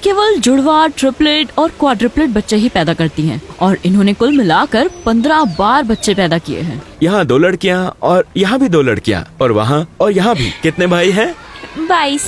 केवल जुड़वा, ट्रिपलेट और क्वाड्रुपलेट बच्चे ही पैदा करती हैं और इन्होंने कुल मिलाकर 15 बार बच्चे पैदा किए हैं। यहाँ 2 लड़कियाँ और यहाँ भी 2 लड़कियाँ और वहाँ और यहाँ भी। कितने भाई हैं? 22।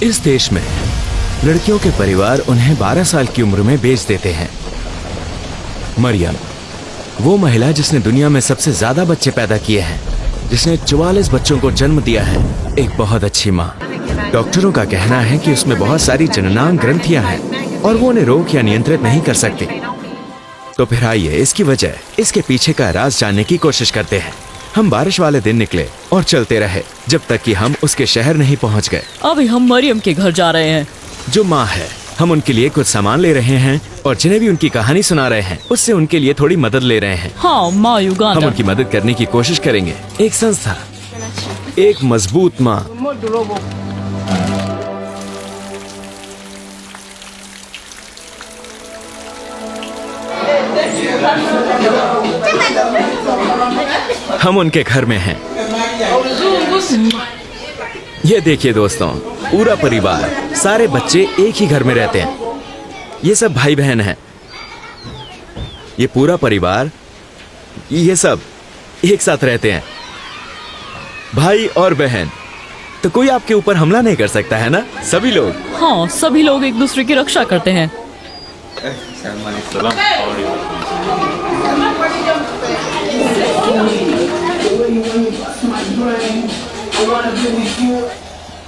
इस देश में लड़कियों के परिवार उन्हें 12 साल की उम्र में बेच देते हैं। मरियम, वो महिला जिसने दुनिया में सबसे ज्यादा बच्चे पैदा किए हैं, जिसने 44 बच्चों को जन्म दिया है, एक बहुत अच्छी माँ। डॉक्टरों का कहना है कि उसमें बहुत सारी जननांग ग्रंथियां हैं और वो उन्हें रोक या नियंत्रित नहीं कर सकती। तो फिर आइए इसकी वजह, इसके पीछे का राज जानने की कोशिश करते हैं। हम बारिश वाले दिन निकले और चलते रहे जब तक कि हम उसके शहर नहीं पहुंच गए। अभी हम मरियम के घर जा रहे हैं। जो माँ है, हम उनके लिए कुछ सामान ले रहे हैं और जिन्हें भी उनकी कहानी सुना रहे हैं उससे उनके लिए थोड़ी मदद ले रहे हैं। हाँ, माँ युगांडा। हम उनकी मदद करने की कोशिश करेंगे। एक संस्था, एक मजबूत माँ। हम उनके घर में हैं। ये देखिए दोस्तों, पूरा परिवार, सारे बच्चे एक ही घर में रहते हैं। ये सब भाई बहन हैं। ये पूरा परिवार, ये सब एक साथ रहते हैं, भाई और बहन। तो कोई आपके ऊपर हमला नहीं कर सकता है ना? सभी लोग। हाँ, सभी लोग एक दूसरे की रक्षा करते हैं।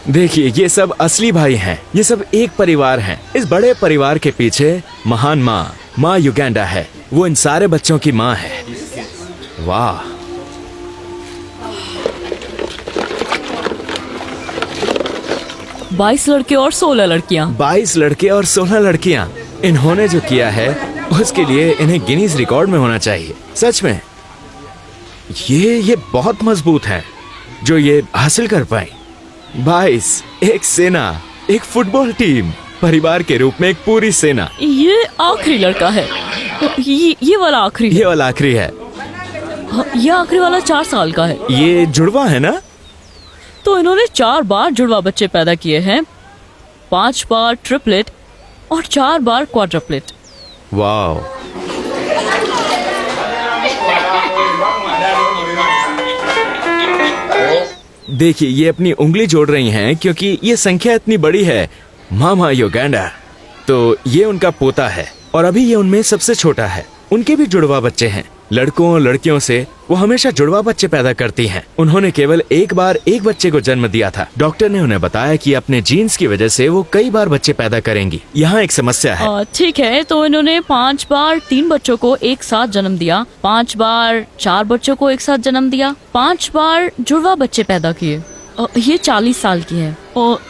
देखिए, ये सब असली भाई हैं। ये सब एक परिवार हैं। इस बड़े परिवार के पीछे महान माँ युगांडा है। वो इन सारे बच्चों की माँ है। वाह, 22 लड़के और 16 लड़कियाँ। 22 लड़के और 16 लड़कियाँ। इन्होंने जो किया है उसके लिए इन्हें गिनीज रिकॉर्ड में होना चाहिए। सच में ये बहुत मजबूत है जो ये हासिल कर पाए। 22, एक सेना, एक फुटबॉल टीम, परिवार के रूप में एक पूरी सेना। ये आखिरी लड़का है। ये वाला आखिरी है। ये वाला आखिरी है। ये आखिरी वाला 4 साल का है। ये जुड़वा है ना? तो इन्होंने 4 बार जुड़वा बच्चे पैदा किए हैं, 5 बार ट्रिपलेट और 4 बार क्वाड्रुपलेट। वाह, देखिए, ये अपनी उंगली जोड़ रही हैं क्योंकि ये संख्या इतनी बड़ी है। मामा युगांडा, तो ये उनका पोता है और अभी ये उनमें सबसे छोटा है। उनके भी जुड़वा बच्चे हैं। लड़कों और लड़कियों से वो हमेशा जुड़वा बच्चे पैदा करती हैं। उन्होंने केवल एक बार एक बच्चे को जन्म दिया था। डॉक्टर ने उन्हें बताया कि अपने जीन्स की वजह से वो कई बार बच्चे पैदा करेंगी। यहाँ एक समस्या है। ठीक है, तो इन्होंने 5 बार 3 बच्चों को एक साथ जन्म दिया, 5 बार 4 बच्चों को एक साथ जन्म दिया, 5 बार जुड़वा बच्चे पैदा किए। ये 40 साल की है।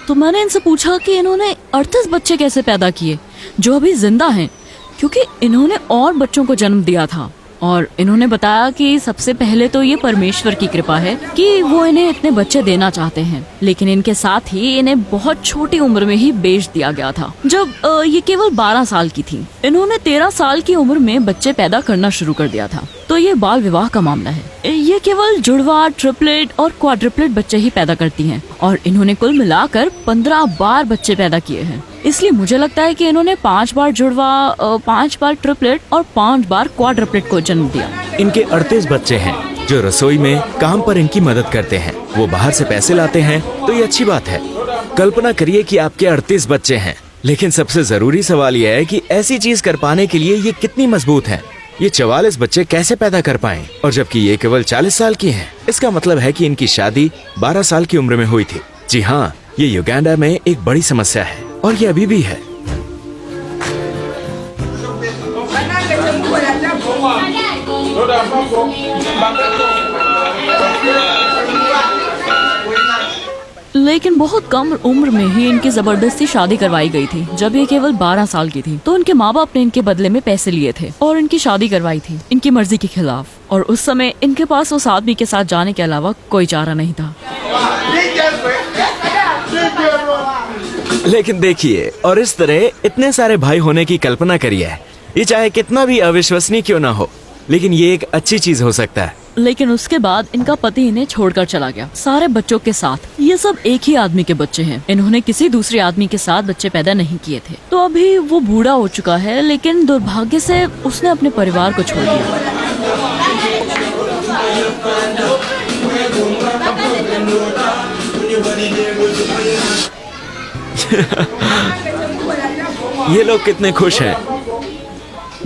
तो मैंने इनसे पूछा कि इन्होंने 38 बच्चे कैसे पैदा किए जो अभी जिंदा हैं, क्योंकि इन्होंने और बच्चों को जन्म दिया था। और इन्होंने बताया कि सबसे पहले तो ये परमेश्वर की कृपा है कि वो इन्हें इतने बच्चे देना चाहते हैं, लेकिन इनके साथ ही इन्हें बहुत छोटी उम्र में ही बेच दिया गया था जब ये केवल 12 साल की थी। इन्होंने 13 साल की उम्र में बच्चे पैदा करना शुरू कर दिया था। तो ये बाल विवाह का मामला है। ये केवल जुड़वा, ट्रिपलेट और क्वाड्रुपलेट बच्चे ही पैदा करती हैं और इन्होंने कुल मिलाकर 15 बार बच्चे पैदा किए हैं। इसलिए मुझे लगता है कि इन्होंने 5 बार जुड़वा, 5 बार ट्रिपलेट और 5 बार क्वाड्रुपलेट को जन्म दिया। इनके 38 बच्चे हैं जो रसोई में काम पर इनकी मदद करते हैं। वो बाहर से पैसे लाते हैं, तो ये अच्छी बात है। कल्पना करिए कि आपके 38 बच्चे हैं, लेकिन सबसे जरूरी सवाल यह है कि ऐसी चीज कर पाने के लिए ये कितनी मजबूत है। ये 44 बच्चे कैसे पैदा कर पाए, और जबकि ये केवल 40 साल की हैं। इसका मतलब है कि इनकी शादी 12 साल की उम्र में हुई थी। जी हाँ, ये युगांडा में एक बड़ी समस्या है और ये अभी भी है। लेकिन बहुत कम उम्र में ही इनकी जबरदस्ती शादी करवाई गई थी। जब ये केवल 12 साल की थी तो इनके माँ बाप ने इनके बदले में पैसे लिए थे और इनकी शादी करवाई थी इनकी मर्जी के खिलाफ। और उस समय इनके पास उस आदमी के साथ जाने के अलावा कोई चारा नहीं था। लेकिन देखिए, और इस तरह इतने सारे भाई होने की कल्पना करिए। ये चाहे कितना भी अविश्वसनीय क्यों ना हो, लेकिन ये एक अच्छी चीज हो सकता है। लेकिन उसके बाद इनका पति इन्हें छोड़कर चला गया, सारे बच्चों के साथ। ये सब एक ही आदमी के बच्चे हैं। इन्होंने किसी दूसरे आदमी के साथ बच्चे पैदा नहीं किए थे। तो अभी वो बूढ़ा हो चुका है, लेकिन दुर्भाग्य से उसने अपने परिवार को छोड़ दिया। ये लोग कितने खुश हैं।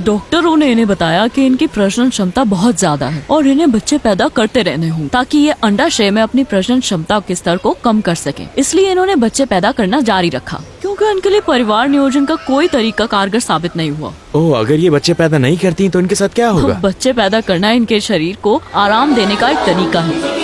डॉक्टरों ने इन्हें बताया कि इनकी प्रजनन क्षमता बहुत ज्यादा है और इन्हें बच्चे पैदा करते रहने हों ताकि ये अंडाशय में अपनी प्रजनन क्षमता के स्तर को कम कर सकें। इसलिए इन्होंने बच्चे पैदा करना जारी रखा, क्योंकि इनके लिए परिवार नियोजन का कोई तरीका कारगर साबित नहीं हुआ। ओह, अगर ये बच्चे पैदा नहीं करती तो इनके साथ क्या होगा? बच्चे पैदा करना इनके शरीर को आराम देने का एक तरीका है।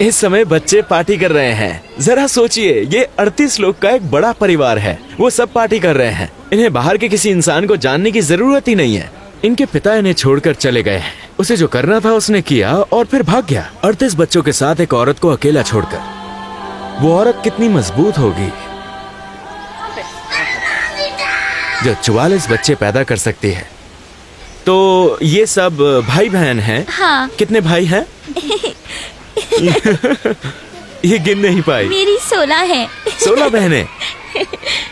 इस समय बच्चे पार्टी कर रहे हैं। जरा सोचिए, ये 38 लोग का एक बड़ा परिवार है। वो सब पार्टी कर रहे हैं। इन्हें बाहर के किसी इंसान को जानने की जरूरत ही नहीं है। इनके पिता इन्हें छोड़कर चले गए हैं। उसे जो करना था उसने किया और फिर भाग गया, 38 बच्चों के साथ एक औरत को अकेला छोड़कर। वो औरत कितनी मजबूत होगी जो 44 बच्चे पैदा कर सकती है। तो ये सब भाई बहन हैं? हाँ। कितने भाई हैं? ये गिन नहीं पाई। मेरी 16 है। 16 बहनें।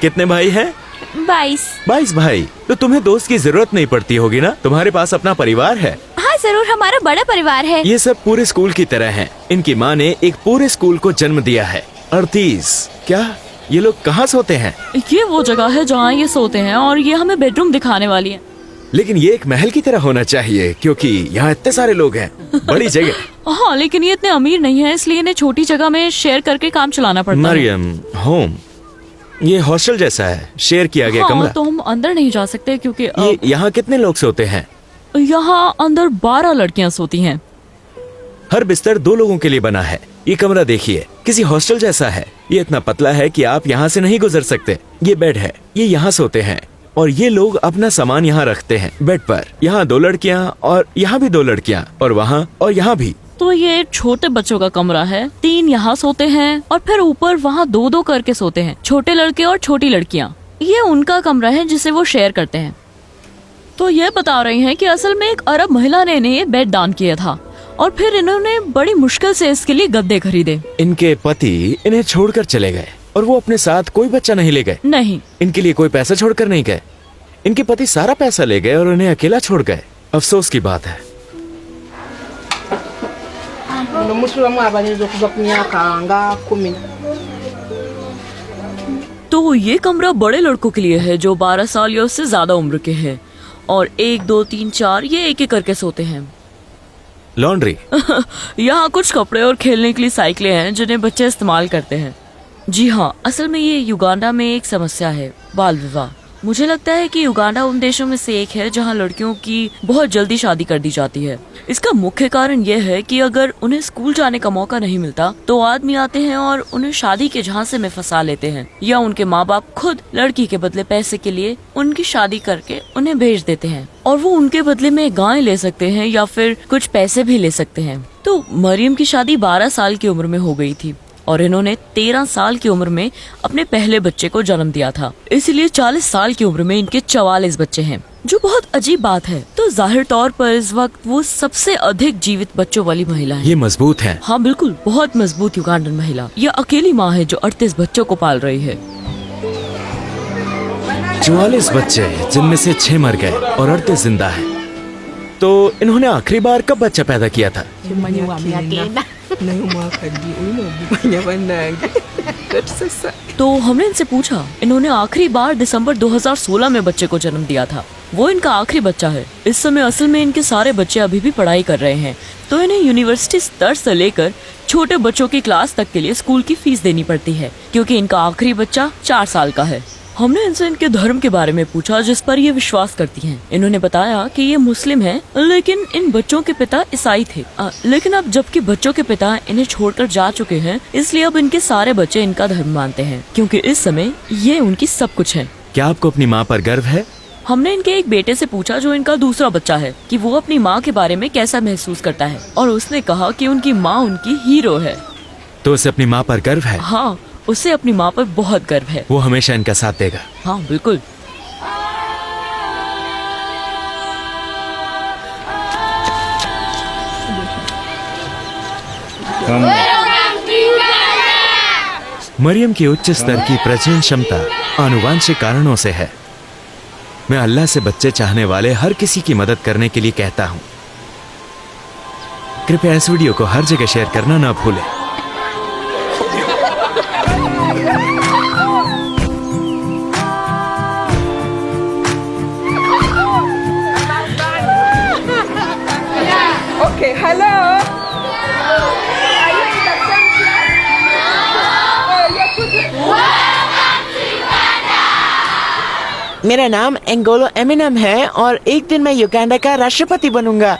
कितने भाई हैं? 22। 22 भाई। तो तुम्हें दोस्त की जरूरत नहीं पड़ती होगी ना? तुम्हारे पास अपना परिवार है। हाँ जरूर, हमारा बड़ा परिवार है। ये सब पूरे स्कूल की तरह हैं। इनकी माँ ने एक पूरे स्कूल को जन्म दिया है। 38। क्या ये लोग कहाँ सोते हैं? ये वो जगह है जहाँ ये सोते हैं और ये हमें बेडरूम दिखाने वाली है। लेकिन ये एक महल की तरह होना चाहिए, क्योंकि यहाँ इतने सारे लोग हैं। बड़ी जगह। हाँ, लेकिन ये इतने अमीर नहीं है, इसलिए इन्हें छोटी जगह में शेयर करके काम चलाना पड़ता है। मरियम, होम ये हॉस्टल जैसा है, शेयर किया गया हाँ, कमरा। तो हम अंदर नहीं जा सकते क्योंकि ये यहाँ कितने लोग सोते हैं? यहाँ अंदर 12 लड़कियाँ सोती हैं। हर बिस्तर 2 लोगों के लिए बना है। ये कमरा देखिए, किसी हॉस्टल जैसा है। ये इतना पतला है कि आप यहाँ से नहीं गुजर सकते। ये बेड है, ये यहाँ सोते हैं और ये लोग अपना सामान यहाँ रखते हैं बेड पर। यहाँ 2 लड़कियाँ और यहाँ भी 2 लड़कियाँ और वहाँ और यहाँ भी। तो ये छोटे बच्चों का कमरा है। 3 यहाँ सोते हैं और फिर ऊपर वहाँ 2-2 करके सोते हैं, छोटे लड़के और छोटी लड़कियाँ। ये उनका कमरा है जिसे वो शेयर करते हैं। तो ये बता रही हैं कि असल में एक अरब महिला ने इन्हें ये बेड दान किया था और फिर इन्होंने बड़ी मुश्किल से इसके लिए गद्दे खरीदे। इनके पति इन्हें छोड़कर चले गए और वो अपने साथ कोई बच्चा नहीं ले गए। नहीं, इनके लिए कोई पैसा छोड़कर नहीं गए। इनके पति सारा पैसा ले गए और उन्हें अकेला छोड़ गए। अफसोस की बात है। तो ये कमरा बड़े लड़कों के लिए है जो 12 साल या उससे ज्यादा उम्र के हैं और 1, 2, 3, 4 ये एक एक करके सोते हैं। लॉन्ड्री। यहाँ कुछ कपड़े और खेलने के लिए साइकिलें हैं जिन्हें बच्चे इस्तेमाल करते हैं। जी हाँ, असल में ये युगांडा में एक समस्या है, बाल विवाह। मुझे लगता है कि युगांडा उन देशों में से एक है जहाँ लड़कियों की बहुत जल्दी शादी कर दी जाती है। इसका मुख्य कारण यह है कि अगर उन्हें स्कूल जाने का मौका नहीं मिलता तो आदमी आते हैं और उन्हें शादी के झांसे में फंसा लेते हैं, या उनके माँ बाप खुद लड़की के बदले पैसे के लिए उनकी शादी करके उन्हें भेज देते हैं और वो उनके बदले में गाय ले सकते हैं या फिर कुछ पैसे भी ले सकते हैं। तो मरियम की शादी 12 साल की उम्र में हो गई थी और इन्होंने 13 साल की उम्र में अपने पहले बच्चे को जन्म दिया था। इसलिए 40 साल की उम्र में इनके 44 बच्चे हैं, जो बहुत अजीब बात है। तो जाहिर तौर पर इस वक्त वो सबसे अधिक जीवित बच्चों वाली महिला है। ये मजबूत है। हाँ बिल्कुल, बहुत मजबूत युगांडन महिला। ये अकेली माँ है जो 38 बच्चों को पाल रही है। 44 बच्चे जिनमें से 6 मर गए और 38 जिंदा है। तो इन्होंने आखिरी बार कब बच्चा पैदा किया था? तो हमने इनसे पूछा, इन्होंने आखिरी बार दिसंबर 2016 में बच्चे को जन्म दिया था। वो इनका आखिरी बच्चा है। इस समय असल में इनके सारे बच्चे अभी भी पढ़ाई कर रहे हैं, तो इन्हें यूनिवर्सिटी स्तर से लेकर छोटे बच्चों की क्लास तक के लिए स्कूल की फीस देनी पड़ती है, क्योंकि इनका आखिरी बच्चा 4 साल का है। हमने इनसे इनके धर्म के बारे में पूछा जिस पर ये विश्वास करती हैं। इन्होंने बताया कि ये मुस्लिम हैं, लेकिन इन बच्चों के पिता ईसाई थे। लेकिन अब जबकि बच्चों के पिता इन्हें छोड़कर जा चुके हैं, इसलिए अब इनके सारे बच्चे इनका धर्म मानते हैं, क्योंकि इस समय ये उनकी सब कुछ है। क्या आपको अपनी माँ पर गर्व है? हमने इनके एक बेटे से पूछा जो इनका दूसरा बच्चा है कि वो अपनी माँ के बारे में कैसा महसूस करता है, और उसने कहा कि उनकी माँ उनकी हीरो है। तो उसे अपनी माँ पर गर्व है? हाँ, उसे अपनी माँ पर बहुत गर्व है। वो हमेशा इनका साथ देगा। हाँ बिल्कुल। मरियम की उच्च स्तर की प्रजनन क्षमता आनुवांशिक कारणों से है। मैं अल्लाह से बच्चे चाहने वाले हर किसी की मदद करने के लिए कहता हूं। कृपया इस वीडियो को हर जगह शेयर करना ना भूलें। Okay, hello. Are you in the same class? Oh, you're मेरा नाम एंगोलो एमिनम है और एक दिन मैं युगांडा का राष्ट्रपति बनूंगा।